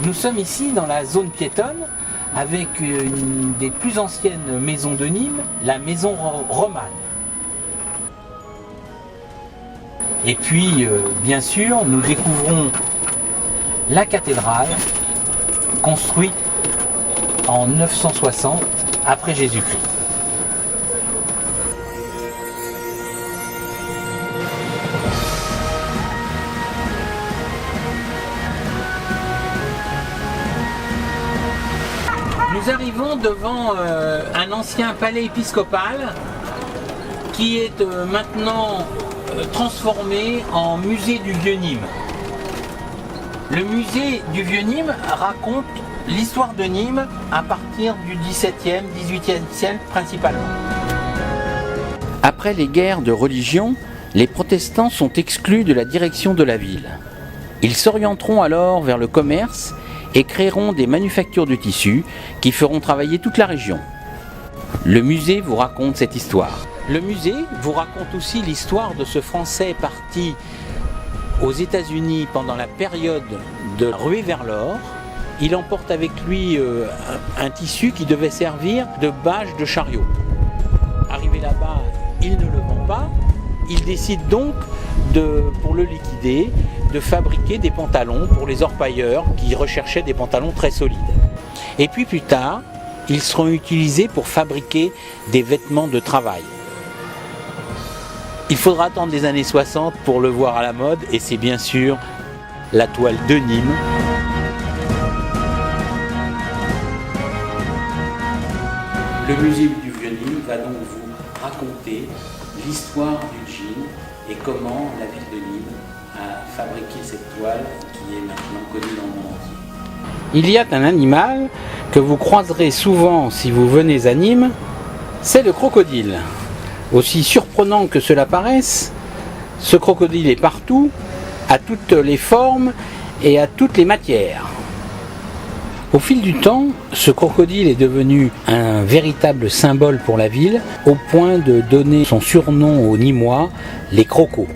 Nous sommes ici dans la zone piétonne avec une des plus anciennes maisons de Nîmes, la maison romane. Et puis, bien sûr, nous découvrons la cathédrale construite en 960 après Jésus-Christ. Nous arrivons devant un ancien palais épiscopal qui est maintenant transformé en musée du Vieux-Nîmes. Le musée du Vieux-Nîmes raconte l'histoire de Nîmes à partir du XVIIe, XVIIIe siècle principalement. Après les guerres de religion, les protestants sont exclus de la direction de la ville. Ils s'orienteront alors vers le commerce et créeront des manufactures de tissus qui feront travailler toute la région. Le musée vous raconte cette histoire. Le musée vous raconte aussi l'histoire de ce Français parti aux États-Unis pendant la période de ruée vers l'or. Il emporte avec lui un tissu qui devait servir de bâche de chariot. Arrivé là-bas, il ne le vend pas. Il décide donc, pour le liquider, de fabriquer des pantalons pour les orpailleurs qui recherchaient des pantalons très solides. Et puis plus tard, ils seront utilisés pour fabriquer des vêtements de travail. Il faudra attendre les années 60 pour le voir à la mode, et c'est bien sûr la toile de Nîmes. Le musée du Vieux-Nîmes va donc vous raconter l'histoire du jean et comment la ville de Nîmes a fabriqué cette toile qui est maintenant connue dans le monde entier. Il y a un animal que vous croiserez souvent si vous venez à Nîmes, c'est le crocodile. Aussi surprenant que cela paraisse, ce crocodile est partout, à toutes les formes et à toutes les matières. Au fil du temps, ce crocodile est devenu un véritable symbole pour la ville, au point de donner son surnom aux Nîmois, les crocos.